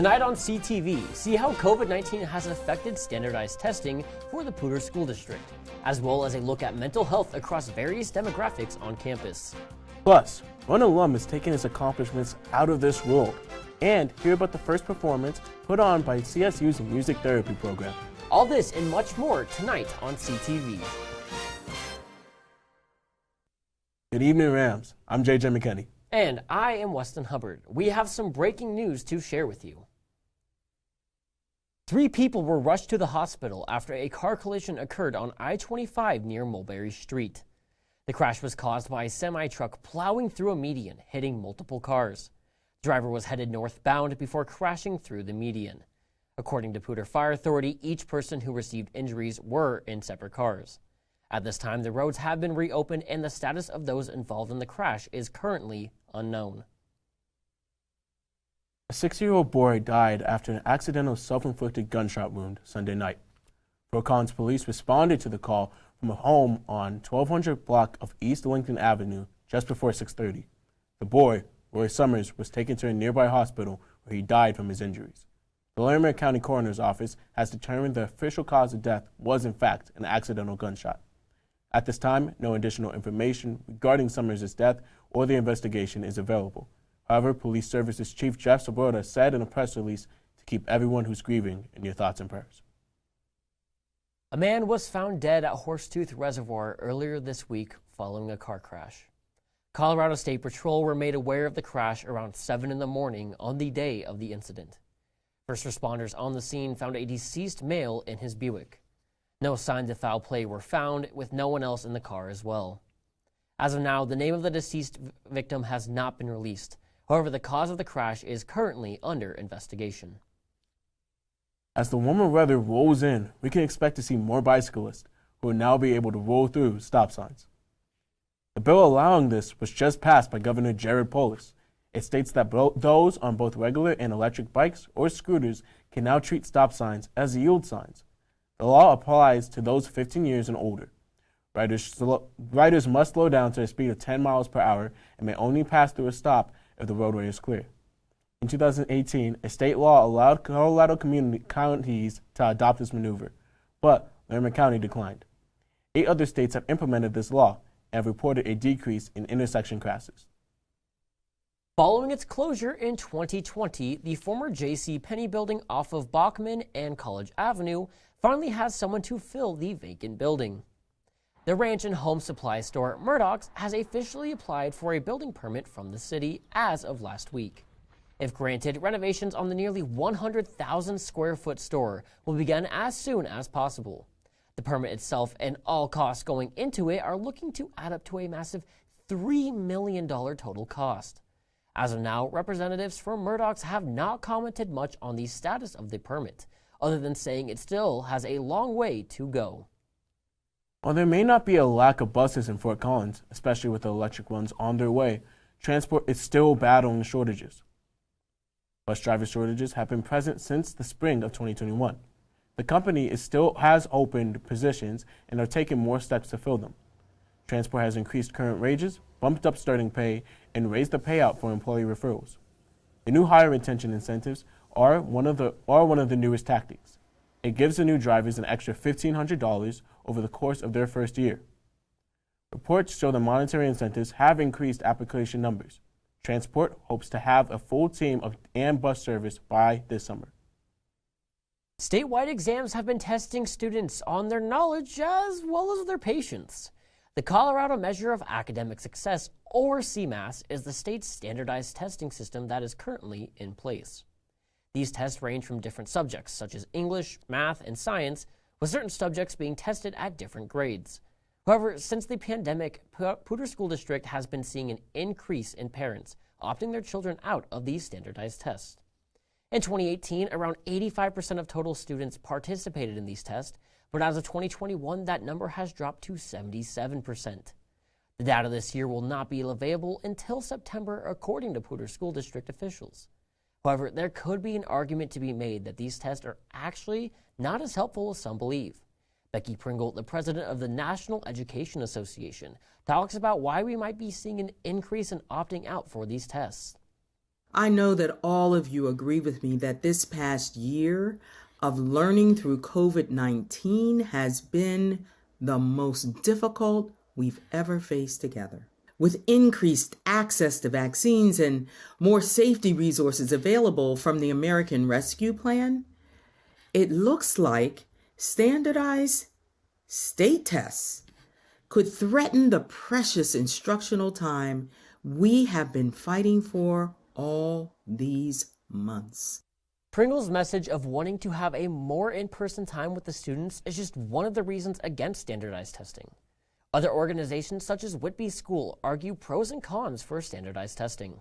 Tonight on CTV, see how COVID-19 has affected standardized testing for the Poudre School District, as well as a look at mental health across various demographics on campus. Plus, one alum is taking his accomplishments out of this world, and hear about the first performance put on by CSU's music therapy program. All this and much more tonight on CTV. Good evening, Rams. I'm JJ McKinney. And I am Weston Hubbard. We have some breaking news to share with you. 3 people were rushed to the hospital after a car collision occurred on I-25 near Mulberry Street. The crash was caused by a semi-truck plowing through a median, hitting multiple cars. The driver was headed northbound before crashing through the median. According to Poudre Fire Authority, each person who received injuries were in separate cars. At this time, the roads have been reopened and the status of those involved in the crash is currently unknown. A 6-year-old boy died after an accidental self-inflicted gunshot wound Sunday night. Fort Collins police responded to the call from a home on 1200 block of East Lincoln Avenue just before 6:30. The boy, Roy Summers, was taken to a nearby hospital where he died from his injuries. The Larimer County Coroner's Office has determined the official cause of death was in fact an accidental gunshot. At this time, no additional information regarding Summers' death or the investigation is available. However, Police Services Chief Jeff Sabota said in a press release to keep everyone who's grieving in your thoughts and prayers. A man was found dead at Horsetooth Reservoir earlier this week following a car crash. Colorado State Patrol were made aware of the crash around 7 in the morning on the day of the incident. First responders on the scene found a deceased male in his Buick. No signs of foul play were found, with no one else in the car as well. As of now, the name of the deceased victim has not been released. However, the cause of the crash is currently under investigation. As the warmer weather rolls in, we can expect to see more bicyclists who will now be able to roll through stop signs. The bill allowing this was just passed by Governor Jared Polis. It states that those on both regular and electric bikes or scooters can now treat stop signs as yield signs. The law applies to those 15 years and older. Riders must slow down to a speed of 10 miles per hour and may only pass through a stop if the roadway is clear. In 2018, a state law allowed Colorado counties to adopt this maneuver, but Larimer County declined. 8 other states have implemented this law and have reported a decrease in intersection crashes. Following its closure in 2020, the former J.C. Penney building off of Bachman and College Avenue finally has someone to fill the vacant building. The ranch and home supply store Murdoch's has officially applied for a building permit from the city as of last week. If granted, renovations on the nearly 100,000 square foot store will begin as soon as possible. The permit itself and all costs going into it are looking to add up to a massive $3 million total cost. As of now, representatives from Murdoch's have not commented much on the status of the permit, other than saying it still has a long way to go. While there may not be a lack of buses in Fort Collins, especially with the electric ones on their way, transport is still battling shortages. Bus driver shortages have been present since the spring of 2021. The company still has opened positions and are taking more steps to fill them. Transport has increased current wages, bumped up starting pay, and raised the payout for employee referrals. The new hire retention incentives are one of the newest tactics. It gives the new drivers an extra $1,500 over the course of their first year. Reports show the monetary incentives have increased application numbers. Transport hopes to have a full team and bus service by this summer. Statewide exams have been testing students on their knowledge as well as their patience. The Colorado Measure of Academic Success, or CMAS, is the state's standardized testing system that is currently in place. These tests range from different subjects, such as English, math, and science, with certain subjects being tested at different grades. However, since the pandemic, Poudre School District has been seeing an increase in parents opting their children out of these standardized tests. In 2018, around 85% of total students participated in these tests, but as of 2021, that number has dropped to 77%. The data this year will not be available until September, according to Poudre School District officials. However, there could be an argument to be made that these tests are actually not as helpful as some believe. Becky Pringle, the president of the National Education Association, talks about why we might be seeing an increase in opting out for these tests. I know that all of you agree with me that this past year of learning through COVID-19 has been the most difficult we've ever faced together. With increased access to vaccines and more safety resources available from the American Rescue Plan, it looks like standardized state tests could threaten the precious instructional time we have been fighting for all these months. Pringle's message of wanting to have a more in-person time with the students is just one of the reasons against standardized testing. Other organizations such as Whitby School argue pros and cons for standardized testing.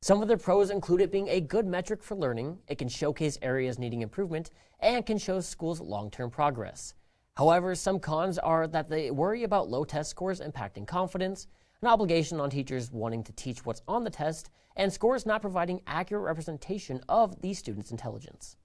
Some of the pros include it being a good metric for learning, it can showcase areas needing improvement, and can show schools' long-term progress. However, some cons are that they worry about low test scores impacting confidence, an obligation on teachers wanting to teach what's on the test, and scores not providing accurate representation of the students' intelligence.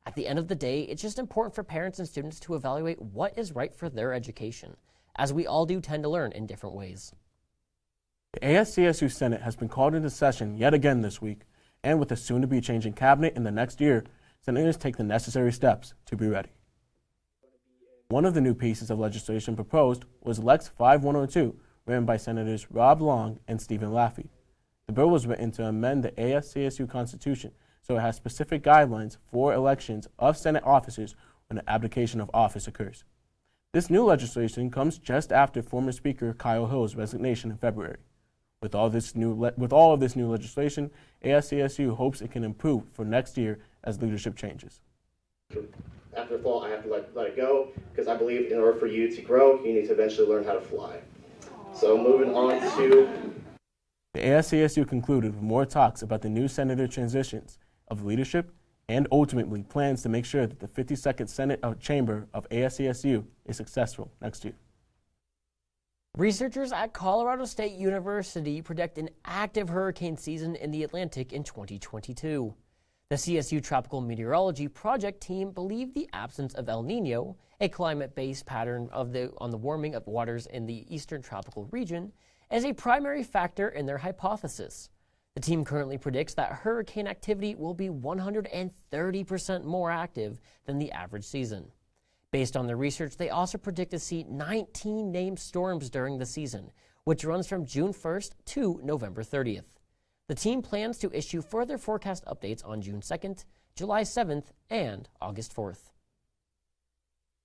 At the end of the day, it's just important for parents and students to evaluate what is right for their education, as we all do tend to learn in different ways. The ASCSU Senate has been called into session yet again this week, and with a soon-to-be changing cabinet in the next year, senators take the necessary steps to be ready. One of the new pieces of legislation proposed was Lex 5102, written by Senators Rob Long and Stephen Laffey. The bill was written to amend the ASCSU Constitution so it has specific guidelines for elections of Senate officers when an abdication of office occurs. This new legislation comes just after former Speaker Kyle Hill's resignation in February. With all of this new legislation, ASCSU hopes it can improve for next year as leadership changes. After the fall, I have to let it go because I believe in order for you to grow, you need to eventually learn how to fly. So moving on to... The ASCSU concluded with more talks about the new senator transitions of leadership and ultimately plans to make sure that the 52nd Senate Chamber of ASCSU is successful next year. Researchers at Colorado State University predict an active hurricane season in the Atlantic in 2022. The CSU Tropical Meteorology Project team believe the absence of El Nino, a climate-based pattern on the warming of waters in the eastern tropical region, is a primary factor in their hypothesis. The team currently predicts that hurricane activity will be 130% more active than the average season. Based on their research, they also predict to see 19 named storms during the season, which runs from June 1st to November 30th. The team plans to issue further forecast updates on June 2nd, July 7th, and August 4th.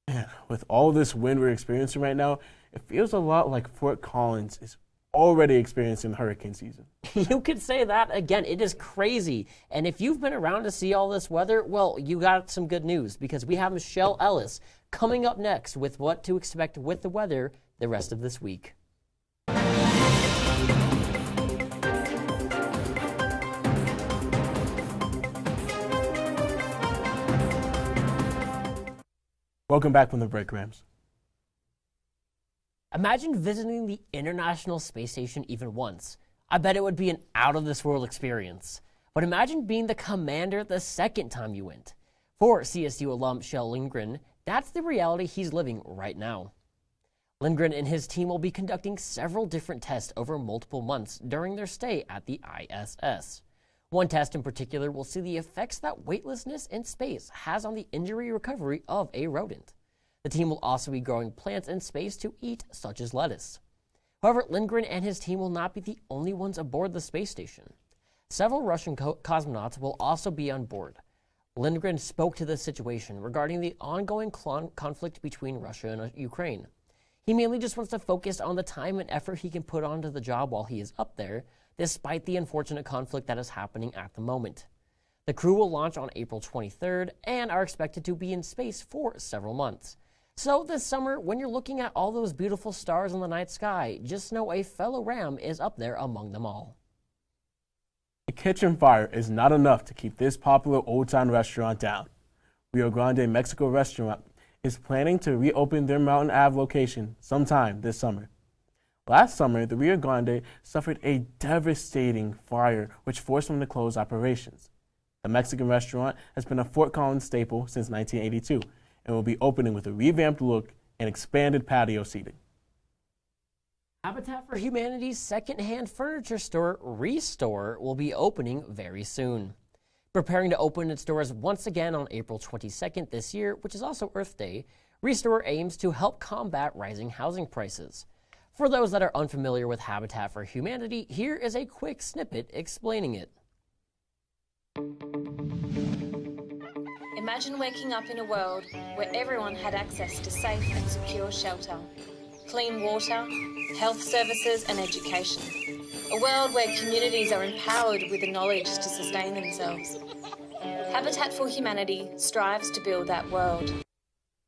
Man, with all this wind we're experiencing right now, it feels a lot like Fort Collins is already experiencing hurricane season. You could say that again. It is crazy. And if you've been around to see all this weather, well, you got some good news because we have Michelle Ellis coming up next with what to expect with the weather the rest of this week. Welcome back from the break, Rams. Imagine visiting the International Space Station even once. I bet it would be an out-of-this-world experience. But imagine being the commander the second time you went. For CSU alum Shel Lindgren, that's the reality he's living right now. Lindgren and his team will be conducting several different tests over multiple months during their stay at the ISS. One test in particular will see the effects that weightlessness in space has on the injury recovery of a rodent. The team will also be growing plants in space to eat, such as lettuce. However, Lindgren and his team will not be the only ones aboard the space station. Several Russian cosmonauts will also be on board. Lindgren spoke to the situation regarding the ongoing conflict between Russia and Ukraine. He mainly just wants to focus on the time and effort he can put onto the job while he is up there, despite the unfortunate conflict that is happening at the moment. The crew will launch on April 23rd and are expected to be in space for several months. So this summer, when you're looking at all those beautiful stars in the night sky, just know a fellow Ram is up there among them all. A kitchen fire is not enough to keep this popular old-time restaurant down. Rio Grande Mexico restaurant is planning to reopen their Mountain Ave location sometime this summer. Last summer, the Rio Grande suffered a devastating fire which forced them to close operations. The Mexican restaurant has been a Fort Collins staple since 1982 and will be opening with a revamped look and expanded patio seating. Habitat for Humanity's secondhand furniture store, Restore, will be opening very soon. Preparing to open its doors once again on April 22nd this year, which is also Earth Day, Restore aims to help combat rising housing prices. For those that are unfamiliar with Habitat for Humanity, here is a quick snippet explaining it. Imagine waking up in a world where everyone had access to safe and secure shelter, clean water, health services and education. A world where communities are empowered with the knowledge to sustain themselves. Habitat for Humanity strives to build that world.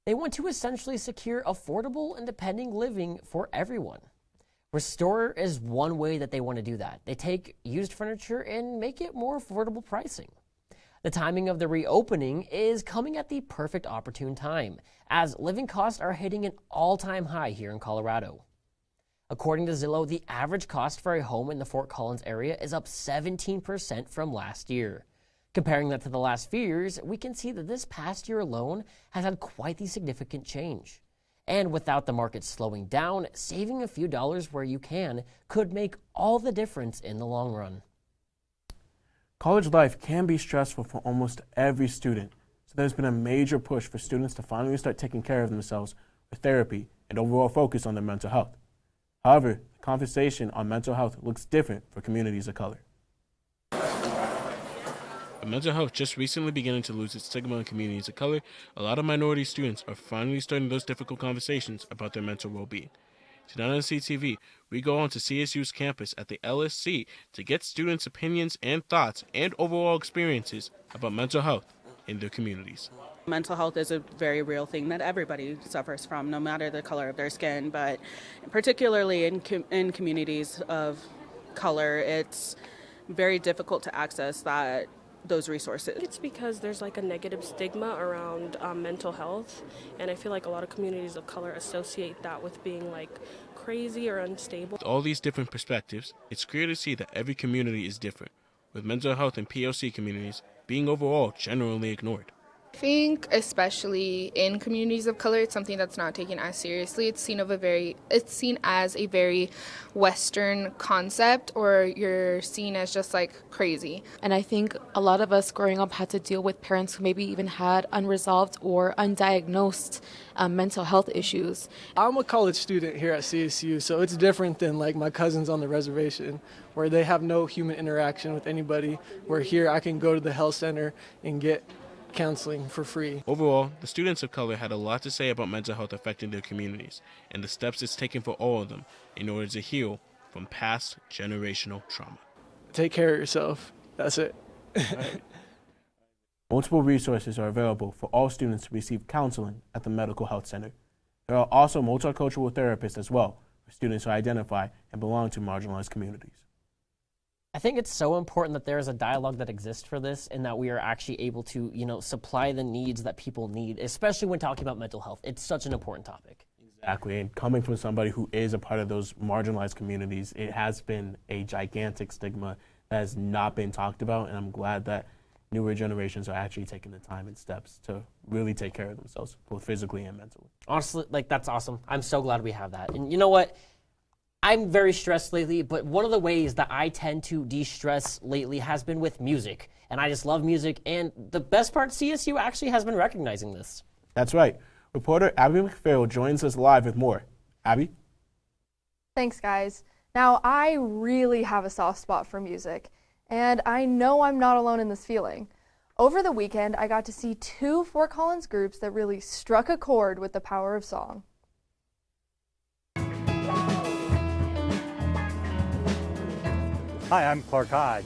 They want to essentially secure affordable, independent living for everyone. Restore is one way that they want to do that. They take used furniture and make it more affordable pricing. The timing of the reopening is coming at the perfect opportune time, as living costs are hitting an all-time high here in Colorado. According to Zillow, the average cost for a home in the Fort Collins area is up 17% from last year. Comparing that to the last few years, we can see that this past year alone has had quite the significant change. And without the market slowing down, saving a few dollars where you can could make all the difference in the long run. College life can be stressful for almost every student, so there's been a major push for students to finally start taking care of themselves with therapy and overall focus on their mental health. However, the conversation on mental health looks different for communities of color. With mental health just recently beginning to lose its stigma in communities of color, a lot of minority students are finally starting those difficult conversations about their mental well-being. Tonight on CTV, we go on to CSU's campus at the LSC to get students' opinions and thoughts and overall experiences about mental health in their communities. Mental health is a very real thing that everybody suffers from, no matter the color of their skin, but particularly in communities of color, it's very difficult to access those resources. It's because there's like a negative stigma around mental health, and I feel like a lot of communities of color associate that with being like crazy or unstable. With all these different perspectives, it's clear to see that every community is different, with mental health in POC communities being overall generally ignored. I think especially in communities of color, it's something that's not taken as seriously. It's seen as a very Western concept, or you're seen as just like crazy. And I think a lot of us growing up had to deal with parents who maybe even had unresolved or undiagnosed mental health issues. I'm a college student here at CSU, so it's different than like my cousins on the reservation, where they have no human interaction with anybody, where here I can go to the health center and get counseling for free. Overall, the students of color had a lot to say about mental health affecting their communities and the steps it's taken for all of them in order to heal from past generational trauma. Take care of yourself. That's it. Multiple resources are available for all students to receive counseling at the Medical Health Center. There are also multicultural therapists as well for students who identify and belong to marginalized communities. I think it's so important that there is a dialogue that exists for this, and that we are actually able to, supply the needs that people need, especially when talking about mental health. It's such an important topic. Exactly, and coming from somebody who is a part of those marginalized communities, it has been a gigantic stigma that has not been talked about, and I'm glad that newer generations are actually taking the time and steps to really take care of themselves, both physically and mentally. Honestly, that's awesome. I'm so glad we have that. And you know what? I'm very stressed lately, but one of the ways that I tend to de-stress lately has been with music. And I just love music, and the best part, CSU actually has been recognizing this. That's right. Reporter Abby McPhail joins us live with more. Abby? Thanks, guys. Now, I really have a soft spot for music, and I know I'm not alone in this feeling. Over the weekend, I got to see 2 Fort Collins groups that really struck a chord with the power of song. Hi, I'm Clark Hodge.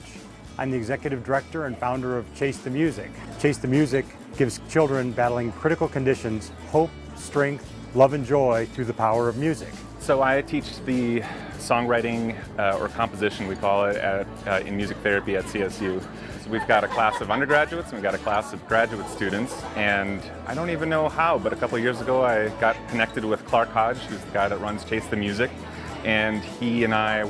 I'm the executive director and founder of Chase the Music. Chase the Music gives children battling critical conditions hope, strength, love, and joy through the power of music. So I teach the songwriting or composition, we call it, in music therapy at CSU. So we've got a class of undergraduates and we've got a class of graduate students, and I don't even know how, but a couple of years ago I got connected with Clark Hodge, who's the guy that runs Chase the Music. And he and I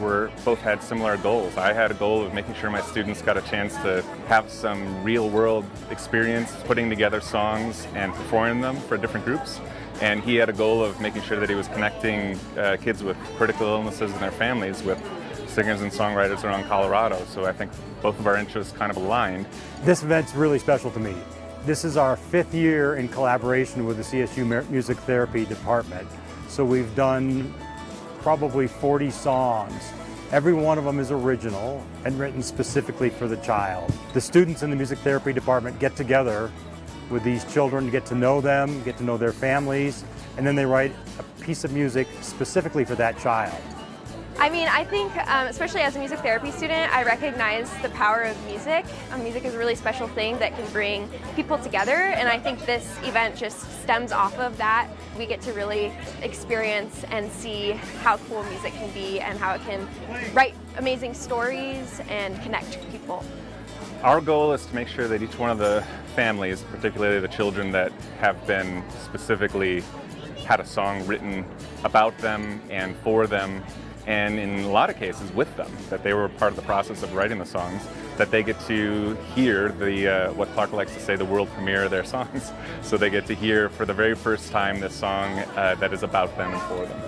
both had similar goals. I had a goal of making sure my students got a chance to have some real world experience putting together songs and performing them for different groups. And he had a goal of making sure that he was connecting kids with critical illnesses and their families with singers and songwriters around Colorado. So I think both of our interests kind of aligned. This event's really special to me. This is our 5th year in collaboration with the CSU Music Therapy Department. So we've done probably 40 songs. Every one of them is original and written specifically for the child. The students in the music therapy department get together with these children, get to know them, get to know their families, and then they write a piece of music specifically for that child. I mean, I think, especially as a music therapy student, I recognize the power of music. Music is a really special thing that can bring people together, and I think this event just stems off of that. We get to really experience and see how cool music can be and how it can write amazing stories and connect people. Our goal is to make sure that each one of the families, particularly the children that have been specifically had a song written about them and for them, and in a lot of cases with them, that they were part of the process of writing the songs, that they get to hear the what Clark likes to say, the world premiere of their songs. So they get to hear for the very first time this song that is about them and for them.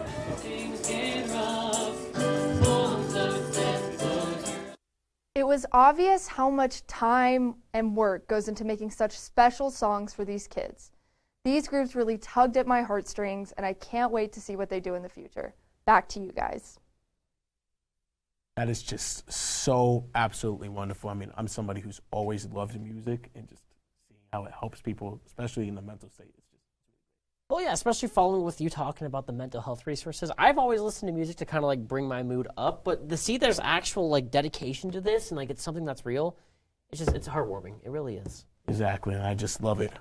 It was obvious how much time and work goes into making such special songs for these kids. These groups really tugged at my heartstrings, and I can't wait to see what they do in the future. Back to you guys. That is just so absolutely wonderful. I mean, I'm somebody who's always loved music, and just seeing how it helps people, especially in the mental state. Well, yeah, especially following with you talking about the mental health resources. I've always listened to music to kind of like bring my mood up, but to see there's actual like dedication to this and like it's something that's real, it's heartwarming. It really is. Exactly, and I just love it.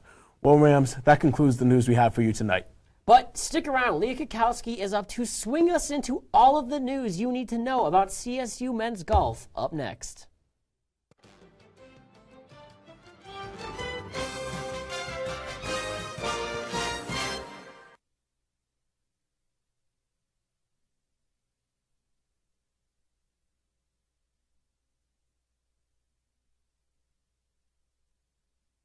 Well, Rams, that concludes the news we have for you tonight. But stick around. Leah Kukowski is up to swing us into all of the news you need to know about CSU men's golf up next.